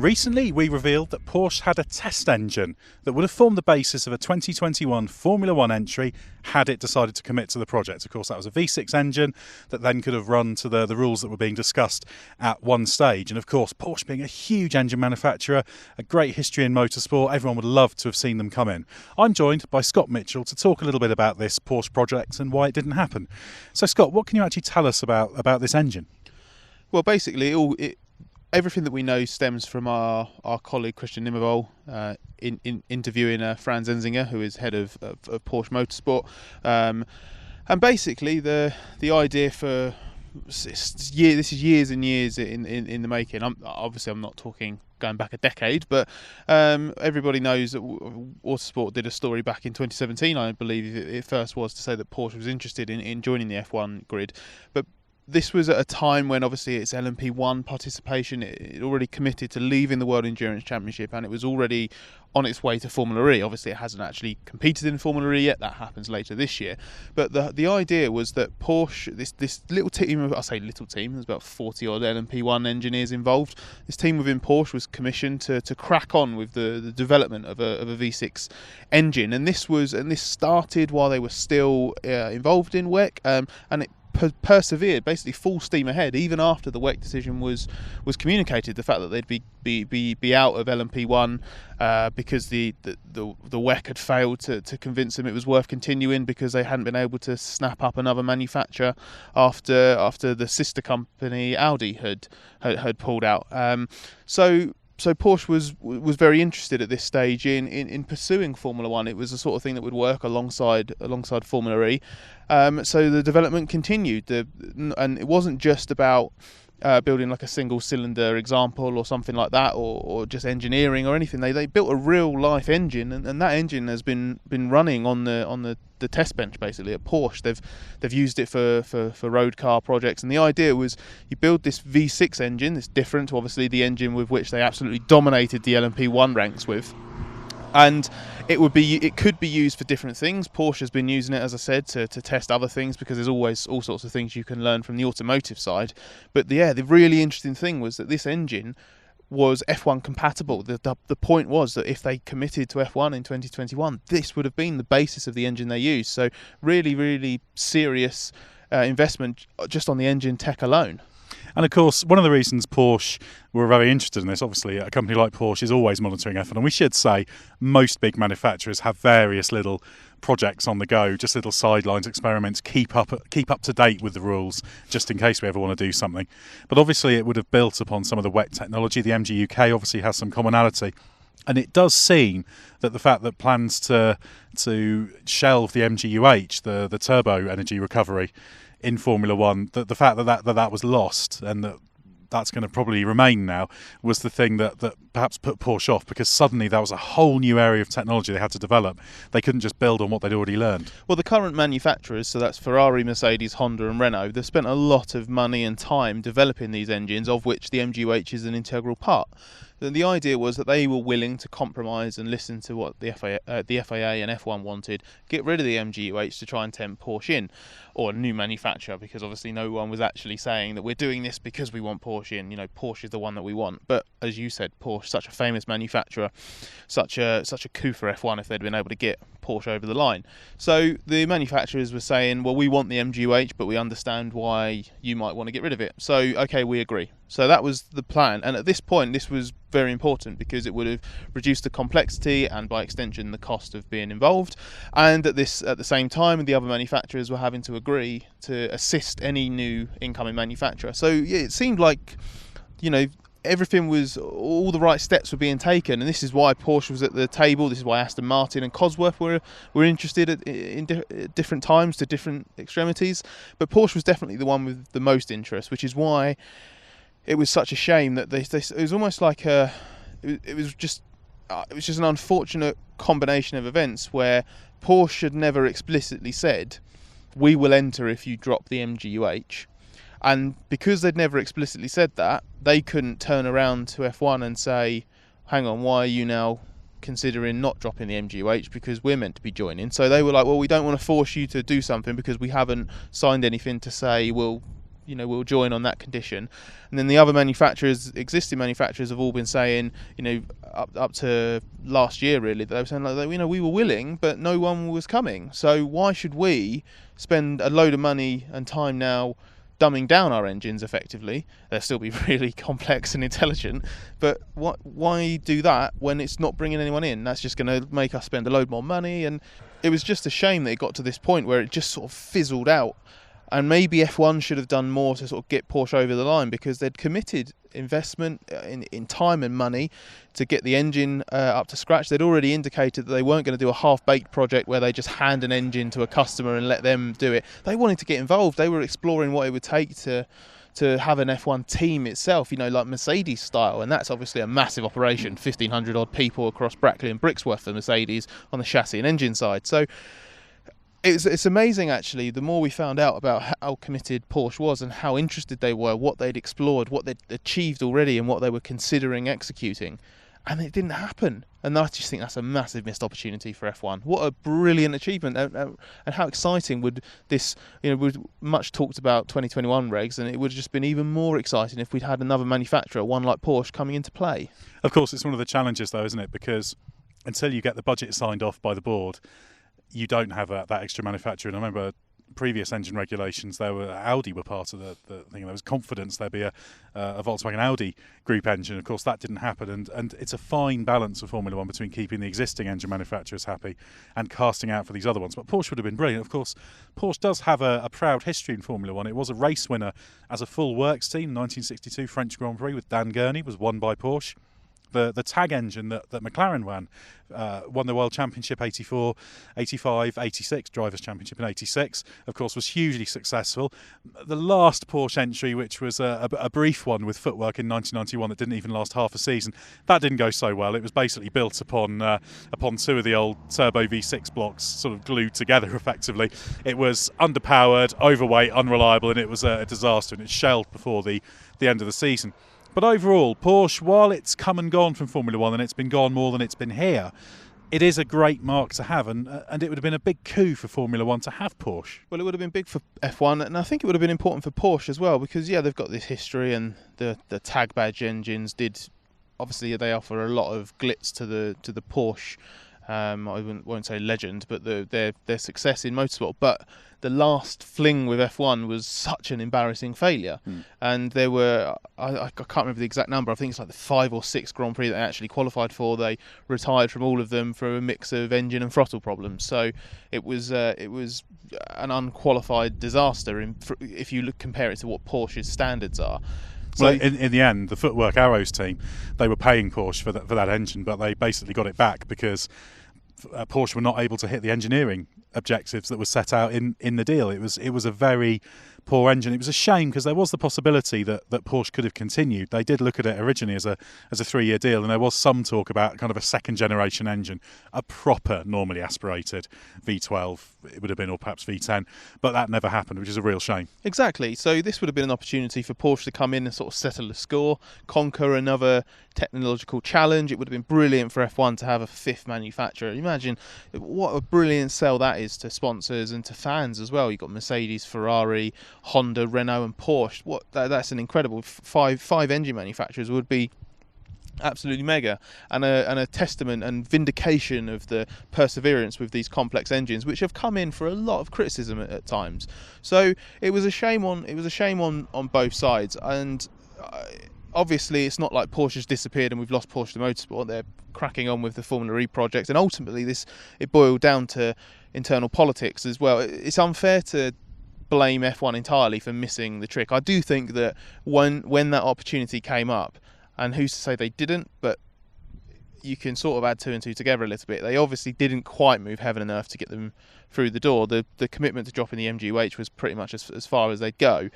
Recently, we revealed that Porsche had a test engine that would have formed the basis of a 2021 Formula One entry had it decided to commit to the project. Of course, that was a V6 engine that then could have run to the rules that were being discussed at one stage. And of course, Porsche being a huge engine manufacturer, a great history in motorsport, everyone would love to have seen them come in. I'm joined by Scott Mitchell to talk a little bit about this Porsche project and why it didn't happen. So Scott, what can you actually tell us about this engine? Well, basically, everything that we know stems from our colleague Christian Nimmervoll in interviewing Franz Enzinger, who is head of Porsche Motorsport, and basically the idea for this is years and years in the making. I'm not talking going back a decade, but everybody knows that Autosport did a story back in 2017, I believe it first was, to say that Porsche was interested in joining the F1 grid, but this was at a time when obviously its LMP1 participation, it already committed to leaving the World Endurance Championship, and it was already on its way to Formula E. Obviously it hasn't actually competed in Formula E yet, that happens later this year. But the idea was that Porsche, this little team, I say little team, there's about 40 odd LMP1 engineers involved. This team within Porsche was commissioned to crack on with the development of a V6 engine, and this started while they were still involved in WEC, and it persevered, basically full steam ahead, even after the WEC decision was communicated. The fact that they'd be out of LMP1 because the WEC had failed to convince them it was worth continuing, because they hadn't been able to snap up another manufacturer after the sister company Audi had pulled out. So Porsche was very interested at this stage in pursuing Formula One. It was the sort of thing that would work alongside Formula E. So the development continued, and it wasn't just about building like a single cylinder example or something like that, or just engineering or anything. They built a real life engine, and that engine has been running on the test bench basically at Porsche. They've used it for road car projects, and the idea was you build this V6 engine that's different to obviously the engine with which they absolutely dominated the LMP1 ranks with, and it could be used for different things. Porsche has been using it, as I said, to test other things, because there's always all sorts of things you can learn from the automotive side. But the really interesting thing was that this engine was F1 compatible. The point was that if they committed to F1 in 2021, this would have been the basis of the engine they used. So really, really serious investment just on the engine tech alone. And of course, one of the reasons Porsche were very interested in this, obviously a company like Porsche is always monitoring F1, and we should say most big manufacturers have various little projects on the go, just little sidelines, experiments, keep up to date with the rules, just in case we ever want to do something. But obviously it would have built upon some of the WEC technology. The MG UK obviously has some commonality. And it does seem that the fact that plans to shelve the MGUH, the turbo energy recovery, in Formula One, the fact that was lost, and that's going to probably remain now, was the thing that perhaps put Porsche off, because suddenly that was a whole new area of technology they had to develop. They couldn't just build on what they'd already learned. Well, the current manufacturers, so that's Ferrari, Mercedes, Honda and Renault, they've spent a lot of money and time developing these engines, of which the MGUH is an integral part. The idea was that they were willing to compromise and listen to what the FIA and F1 wanted, get rid of the MGUH to try and tempt Porsche in, or a new manufacturer, because obviously no one was actually saying that we're doing this because we want Porsche in. Porsche is the one that we want. But as you said, Porsche, such a famous manufacturer, such a coup for F1 if they'd been able to get Porsche over the line. So the manufacturers were saying, well, we want the MGUH, but we understand why you might want to get rid of it. So, okay, we agree. So that was the plan. And at this point, this was very important, because it would have reduced the complexity and by extension the cost of being involved. And at the same time, the other manufacturers were having to agree to assist any new incoming manufacturer. So yeah, it seemed like, everything was, all the right steps were being taken, and this is why Porsche was at the table. This is why Aston Martin and Cosworth were interested in different times to different extremities. But Porsche was definitely the one with the most interest, which is why it was such a shame that it was almost like it was just an unfortunate combination of events where Porsche had never explicitly said, we will enter if you drop the MGUH. And because they'd never explicitly said that, they couldn't turn around to F1 and say, hang on, why are you now considering not dropping the MGUH, because we're meant to be joining? So they were like, well, we don't want to force you to do something because we haven't signed anything to say we'll we'll join on that condition. And then the other existing manufacturers have all been saying, up to last year really, they were saying like, we were willing, but no one was coming. So why should we spend a load of money and time now dumbing down our engines effectively? They'll still be really complex and intelligent, but why do that when it's not bringing anyone in? That's just going to make us spend a load more money. And it was just a shame that it got to this point where it just sort of fizzled out. And maybe F1 should have done more to sort of get Porsche over the line, because they'd committed investment in time and money to get the engine up to scratch. They'd already indicated that they weren't going to do a half-baked project where they just hand an engine to a customer and let them do it. They wanted to get involved. They were exploring what it would take to have an F1 team itself, like Mercedes style, and that's obviously a massive operation, 1,500 odd people across Brackley and Brixworth for Mercedes on the chassis and engine side. So it's amazing, actually, the more we found out about how committed Porsche was and how interested they were, what they'd explored, what they'd achieved already, and what they were considering executing. And it didn't happen. And I just think that's a massive missed opportunity for F1. What a brilliant achievement. And how exciting would this, we've much talked about 2021 regs, and it would have just been even more exciting if we'd had another manufacturer, one like Porsche, coming into play. Of course, it's one of the challenges, though, isn't it? Because until you get the budget signed off by the board, you don't have that extra manufacturer. And I remember previous engine regulations, Audi were part of the thing. There was confidence there'd be a Volkswagen Audi group engine. Of course, that didn't happen. And it's a fine balance for Formula One between keeping the existing engine manufacturers happy and casting out for these other ones. But Porsche would have been brilliant. Of course, Porsche does have a proud history in Formula One. It was a race winner as a full works team. 1962 French Grand Prix with Dan Gurney was won by Porsche. The tag engine that McLaren won the World Championship 84, 85, 86, Drivers' Championship in 86, of course, was hugely successful. The last Porsche entry, which was a brief one with footwork in 1991 that didn't even last half a season, that didn't go so well. It was basically built upon two of the old turbo V6 blocks sort of glued together effectively. It was underpowered, overweight, unreliable, and it was a disaster, and it shelled before the end of the season. But overall, Porsche, while it's come and gone from Formula One and it's been gone more than it's been here, it is a great mark to have, and it would have been a big coup for Formula One to have Porsche. Well, it would have been big for F1, and I think it would have been important for Porsche as well, because they've got this history, and the tag badge engines obviously they offer a lot of glitz to the Porsche. I won't say legend, but their success in motorsport. But the last fling with F1 was such an embarrassing failure. And there were, I can't remember the exact number, I think it's like the 5 or 6 Grand Prix that they actually qualified for. They retired from all of them for a mix of engine and throttle problems. So it was an unqualified disaster if you compare it to what Porsche's standards are. So, well, in the end, the Footwork Arrows team, they were paying Porsche for that engine, but they basically got it back because Porsche were not able to hit the engineering objectives that were set out in the deal. It was a very poor engine. It was a shame because there was the possibility that Porsche could have continued. They did look at it originally as a 3-year deal, and there was some talk about kind of a second generation engine, a proper normally aspirated V12 it would have been, or perhaps V10, but that never happened, which is a real shame. Exactly. So this would have been an opportunity for Porsche to come in and sort of settle the score, conquer another technological challenge. It would have been brilliant for F1 to have a 5th manufacturer. Imagine what a brilliant sell that is to sponsors and to fans as well. You've got Mercedes, Ferrari, Honda, Renault and Porsche. That's an incredible five engine manufacturers would be absolutely mega, and a testament and vindication of the perseverance with these complex engines, which have come in for a lot of criticism at times. So it was a shame on both sides, and obviously it's not like Porsche's disappeared and we've lost Porsche to motorsport. They're cracking on with the Formula E project, and ultimately it boiled down to internal politics as well. It's unfair to blame F1 entirely for missing the trick. I do think that when that opportunity came up, and who's to say they didn't, but you can sort of add 2 and 2 together a little bit. They obviously didn't quite move heaven and earth to get them through the door. The commitment to dropping the MGUH was pretty much as far as they'd go.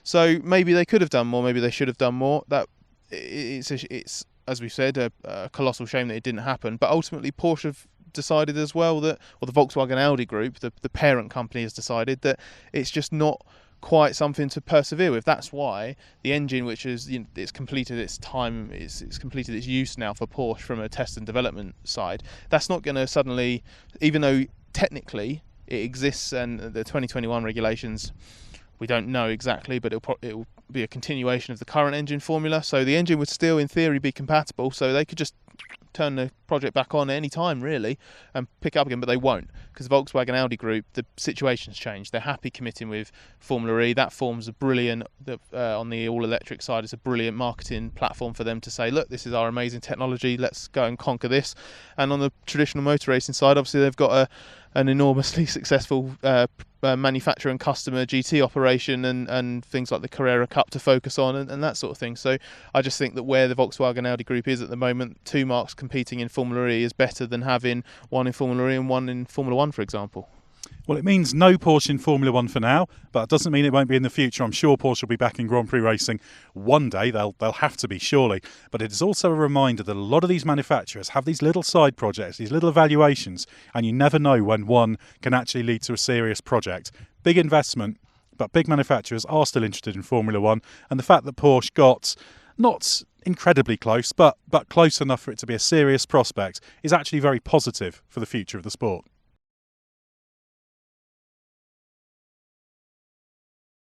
So maybe they could have done more, maybe they should have done more. It's as we've said, a colossal shame that it didn't happen. But ultimately Porsche have decided as well the Volkswagen Audi group, the parent company, has decided that it's just not quite something to persevere with. That's why the engine, which is it's completed its time, it's completed its use now for Porsche from a test and development side. That's not going to suddenly, even though technically it exists and the 2021 regulations We don't know exactly, but it'll be a continuation of the current engine formula. So the engine would still, in theory, be compatible. So they could just turn the project back on any time, really, and pick it up again, but they won't, because the Volkswagen Audi group, the situation's changed. They're happy committing with Formula E. That forms a brilliant, on the all-electric side, it's a brilliant marketing platform for them to say, look, this is our amazing technology, let's go and conquer this. And on the traditional motor racing side, obviously they've got an enormously successful manufacturer and customer GT operation and things like the Carrera Cup to focus on and that sort of thing. So I just think that where the Volkswagen Audi group is at the moment, two marques competing in Formula E is better than having one in Formula E and one in Formula 1, for example. Well, it means no Porsche in Formula 1 for now, but it doesn't mean it won't be in the future. I'm sure Porsche will be back in Grand Prix racing one day. They'll have to be, surely. But it is also a reminder that a lot of these manufacturers have these little side projects, these little evaluations, and you never know when one can actually lead to a serious project. Big investment, but big manufacturers are still interested in Formula 1. And the fact that Porsche got not incredibly close, but close enough for it to be a serious prospect is actually very positive for the future of the sport.